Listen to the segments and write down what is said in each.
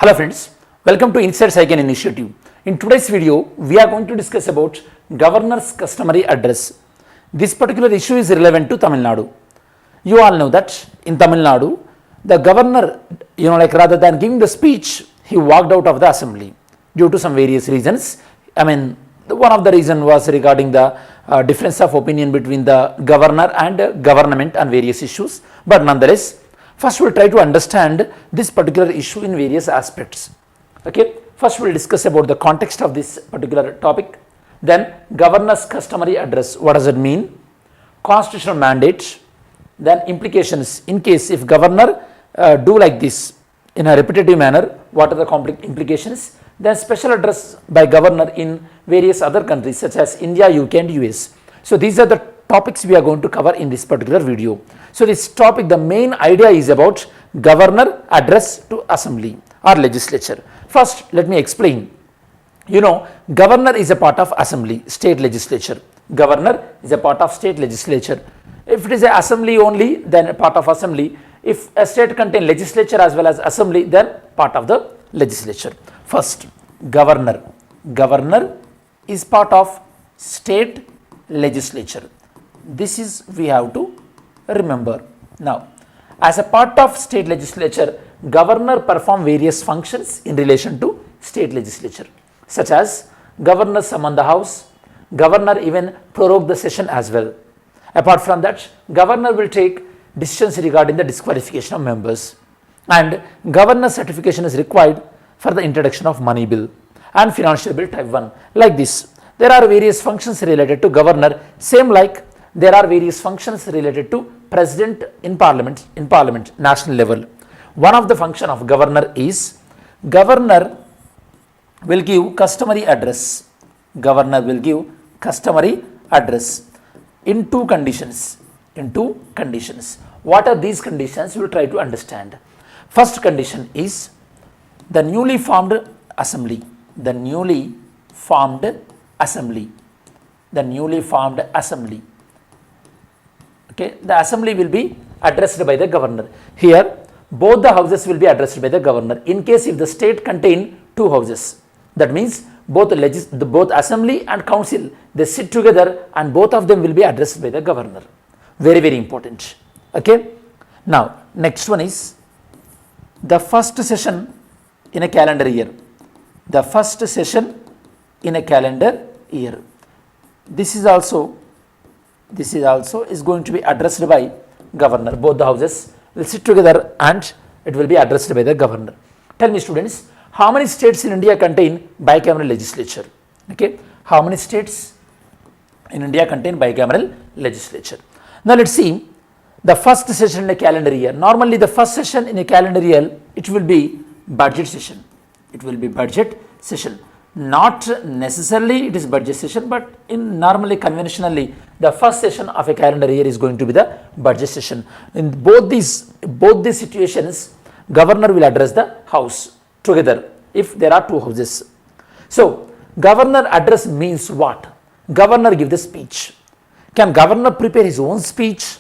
Hello friends, welcome to Inside Psych Initiative. In today's video, we are going to discuss about Governor's customary address. This particular issue is relevant to Tamil Nadu. You all know that in Tamil Nadu, the governor, rather than giving the speech, he walked out of the assembly due to some various reasons. One of the reason was regarding the difference of opinion between the governor and government on various issues. But nonetheless, first we'll try to understand this particular issue in various aspects. Okay, first we'll discuss about the context of this particular topic. Then governor's customary address, what does it mean? Constitutional mandate, then implications in case if governor do like this in a repetitive manner, what are the implications? Then special address by governor in various other countries such as India, UK and US. So these are the topics we are going to cover in this particular video. So this topic, the main idea is about governor address to assembly or legislature. First, let me explain. Governor is a part of assembly, state legislature. Governor is a part of state legislature. If it is a assembly only, then a part of assembly. If a state contain legislature as well as assembly, then part of the legislature. First, governor. Governor is part of state legislature. This is we have to remember. Now, as a part of state legislature, governor perform various functions in relation to state legislature, such as governor summon the house, governor even prorogue the session as well. Apart from that, governor will take decisions regarding the disqualification of members, and governor certification is required for the introduction of money bill and financial bill type 1. Like this, there are various functions related to governor, same like there are various functions related to president in parliament national level. One of the function of governor is governor will give customary address. Governor will give customary address in two conditions. What are these conditions? We will try to understand. First condition is the newly formed assembly. The newly formed assembly. Okay, the assembly will be addressed by the governor. Here, both the houses will be addressed by the governor. In case if the state contain two houses, that means both assembly and council, they sit together and both of them will be addressed by the governor. Very, very important. Okay. Now, next one is the first session in a calendar year. The first session in a calendar year. This is also is going to be addressed by governor. Both the houses will sit together and it will be addressed by the governor. Tell me students, how many states in India contain bicameral legislature? Okay, how many states in India contain bicameral legislature? Now let's see the first session in a calendar year. Normally the first session in a calendar year, it will be budget session. Not necessarily it is budget session, but in normally conventionally the first session of a calendar year is going to be the budget session. In both these situations, governor will address the house together if there are two houses. So governor address means what? Governor give the speech. Can governor prepare his own speech?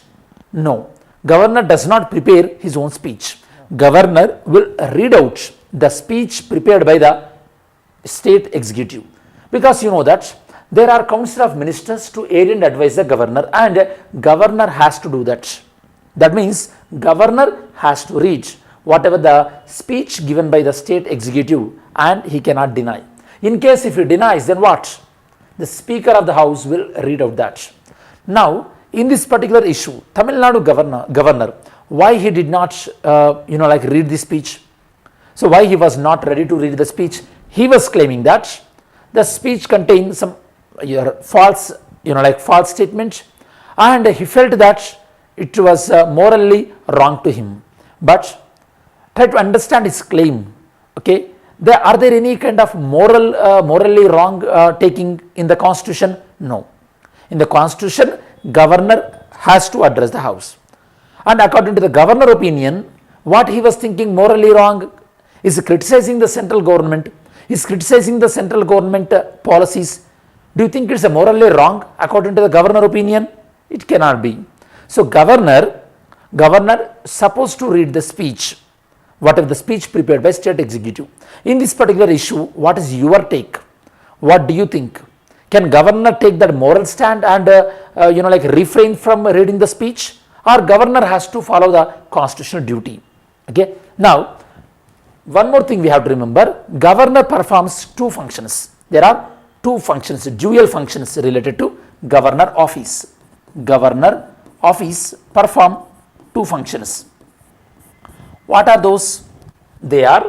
No, governor does not prepare his own speech. Governor will read out the speech prepared by the state executive, because you know that there are council of ministers to aid and advise the governor, and governor has to do that. That means governor has to read whatever the speech given by the state executive, and he cannot deny. In case if he denies, then what? The speaker of the house will read out that. Now in this particular issue, Tamil Nadu governor, why he did not read the speech? So why he was not ready to read the speech? He was claiming that the speech contained some false statement, and he felt that it was morally wrong to him. But try to understand his claim. Okay, are there any kind of morally wrong taking in the constitution? No. In the constitution, governor has to address the house, and according to the governor opinion, what he was thinking morally wrong is criticizing the central government, is criticizing the central government policies. Do you think it's a morally wrong according to the governor opinion? It cannot be. So governor supposed to read the speech whatever the speech prepared by state executive. In this particular issue, what is your take? What do you think? Can governor take that moral stand and refrain from reading the speech, or governor has to follow the constitutional duty? Okay. Now, one more thing we have to remember, governor performs two functions. There are two functions, dual functions related to governor office. Governor office perform two functions. What are those? They are,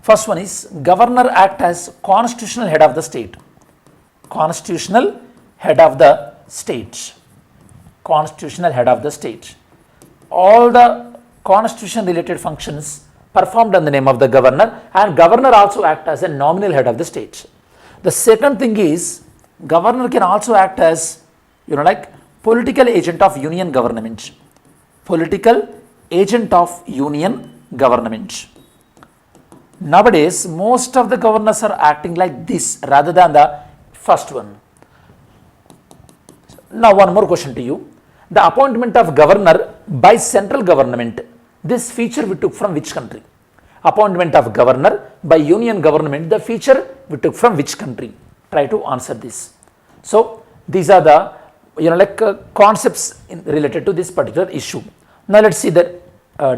first one is governor act as constitutional head of the state. Constitutional head of the state. Constitutional head of the state. All the constitution related functions performed in the name of the governor, and governor also act as a nominal head of the state. The second thing is governor can also act as political agent of union government. Political agent of union government. Nowadays, most of the governors are acting like this rather than the first one. Now, one more question to you. The appointment of governor by central government, this feature we took from which country? Appointment of governor by union government, the feature we took from which country? Try to answer this. So, these are the concepts related to this particular issue. Now, let's see the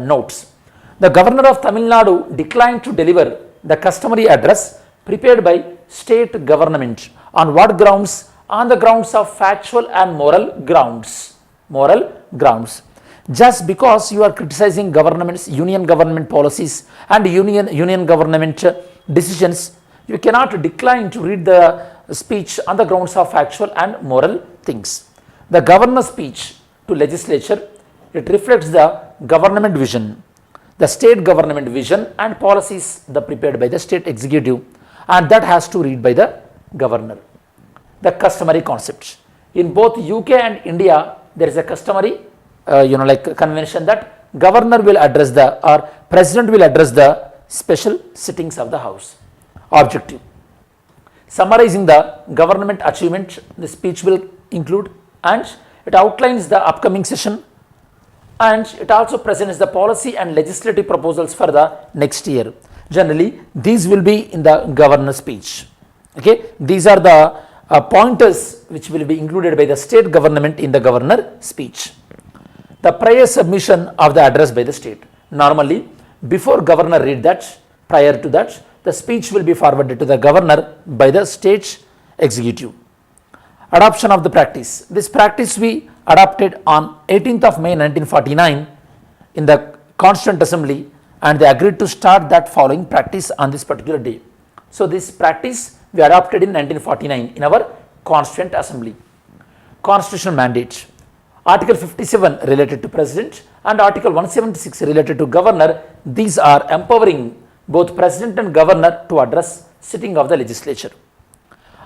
notes. The governor of Tamil Nadu declined to deliver the customary address prepared by state government. On what grounds? On the grounds of factual and moral grounds. Moral grounds. Just because you are criticizing government's union government policies and union government decisions, you cannot decline to read the speech on the grounds of factual and moral things. The governor's speech to legislature, it reflects the government vision, the state government vision and policies prepared by the state executive, and that has to read by the governor. The customary concepts. In both UK and India, there is a customary convention that governor will address or president will address the special sittings of the house. Objective. Summarizing the government achievement, the speech will include, and it outlines the upcoming session, and it also presents the policy and legislative proposals for the next year. Generally, these will be in the governor's speech. Okay, these are the pointers which will be included by the state government in the governor speech. The prior submission of the address by the state. Normally, before governor read that, prior to that, the speech will be forwarded to the governor by the state executive. Adoption of the practice. This practice we adopted on 18th of May 1949 in the Constituent Assembly, and they agreed to start that following practice on this particular day. So, this practice we adopted in 1949 in our Constituent Assembly. Constitutional mandate. Article 57 related to President and Article 176 related to Governor. These are empowering both President and Governor to address sitting of the legislature.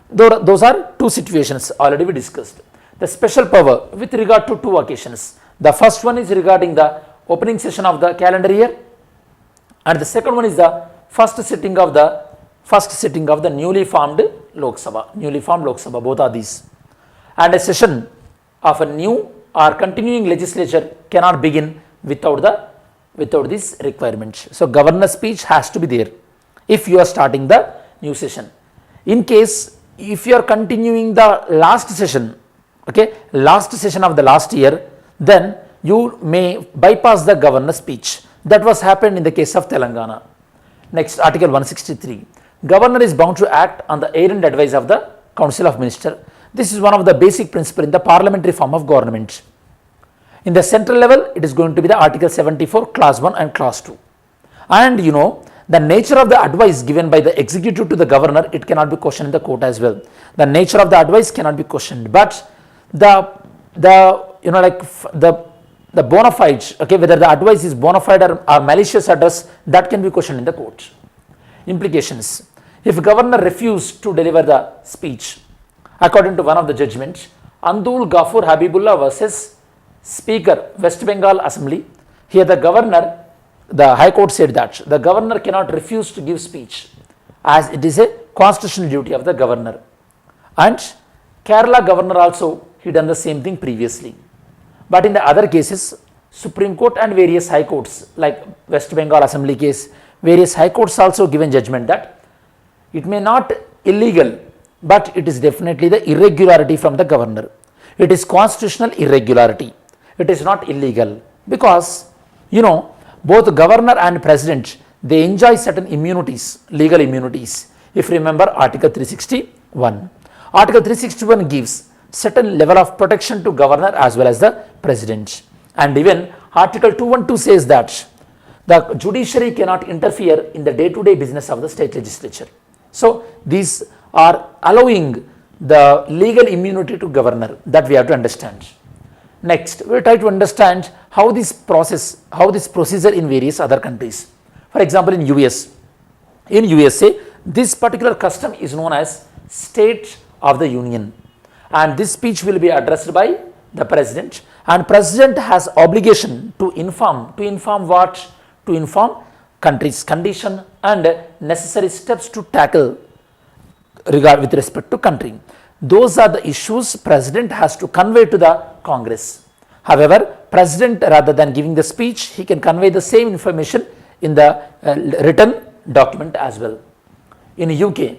Those are two situations already we discussed. The special power with regard to two occasions. The first one is regarding the opening session of the calendar year, and the second one is the first sitting of the newly formed Lok Sabha. Both are these. And a session of a new or continuing legislature cannot begin without this requirement. So, governor's speech has to be there if you are starting the new session. In case if you are continuing the last session of the last year, then you may bypass the governor's speech. That was happened in the case of Telangana. Next, Article 163. Governor is bound to act on the errand advice of the Council of Ministers. This is one of the basic principles in the parliamentary form of government. In the central level, it is going to be the Article 74, Clause 1 and Clause 2. And the nature of the advice given by the executive to the governor, it cannot be questioned in the court as well. The nature of the advice cannot be questioned, but the bona fide, whether the advice is bona fide or malicious address, that can be questioned in the court. Implications. If governor refused to deliver the speech, according to one of the judgments, Andul Ghaffur Habibullah versus Speaker, West Bengal Assembly, here the High Court said that the governor cannot refuse to give speech as it is a constitutional duty of the governor. And Kerala governor also, he done the same thing previously. But in the other cases, Supreme Court and various high courts like West Bengal Assembly case, various high courts also given judgment that it may not illegal, but it is definitely the irregularity from the governor. It is constitutional irregularity. It is not illegal because both governor and president, they enjoy certain immunities, legal immunities. If you remember Article 361. Article 361 gives certain level of protection to governor as well as the president. And even Article 212 says that the judiciary cannot interfere in the day-to-day business of the state legislature. So these are allowing the legal immunity to governor, that we have to understand. Next, we will try to understand how this procedure in various other countries. For example, in USA, this particular custom is known as State of the Union, and this speech will be addressed by the president, and president has obligation to inform what? To inform country's condition and necessary steps to tackle with respect to country. Those are the issues president has to convey to the Congress. However, president, rather than giving the speech, he can convey the same information in the written document as well. In UK,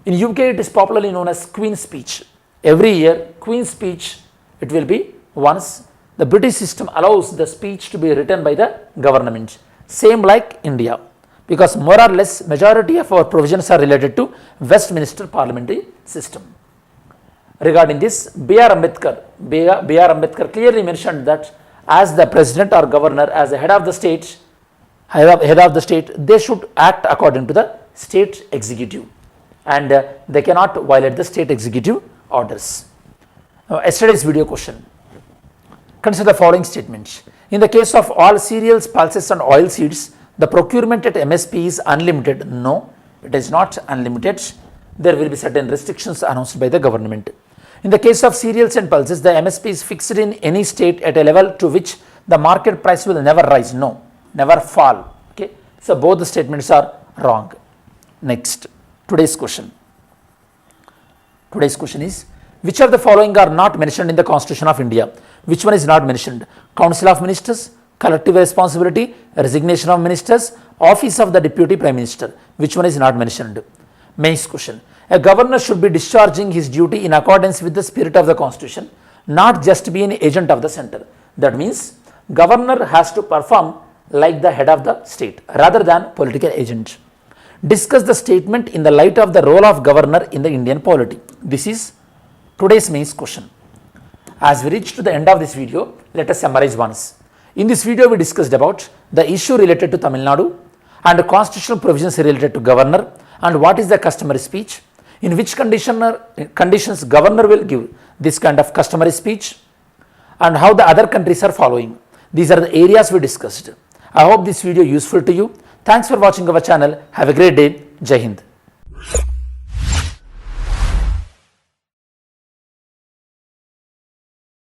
it is popularly known as Queen's speech. Every year, Queen's speech, it will be once. The British system allows the speech to be written by the government. Same like India, because more or less majority of our provisions are related to Westminster parliamentary system. Regarding this, B.R. Ambedkar clearly mentioned that as the president or governor, as the head of the state, they should act according to the state executive, and they cannot violate the state executive orders. Yesterday's video question. Consider the following statements. In the case of all cereals, pulses and oil seeds, the procurement at MSP is unlimited. No, it is not unlimited. There will be certain restrictions announced by the government. In the case of cereals and pulses, the MSP is fixed in any state at a level to which the market price will never rise. No, never fall. Okay, so both the statements are wrong. Next, today's question. Today's question is, which of the following are not mentioned in the Constitution of India? Which one is not mentioned? Council of Ministers, collective responsibility, resignation of ministers, office of the Deputy Prime Minister. Which one is not mentioned? Mains question. A governor should be discharging his duty in accordance with the spirit of the Constitution, not just be an agent of the center. That means governor has to perform like the head of the state rather than political agent. Discuss the statement in the light of the role of governor in the Indian polity. This is today's mains question. As we reach to the end of this video, let us summarize once. In this video, we discussed about the issue related to Tamil Nadu and the constitutional provisions related to governor and what is the customary speech, in which conditions governor will give this kind of customary speech, and how the other countries are following. These are the areas we discussed. I hope this video useful to you. Thanks for watching our channel. Have a great day. Jai Hind.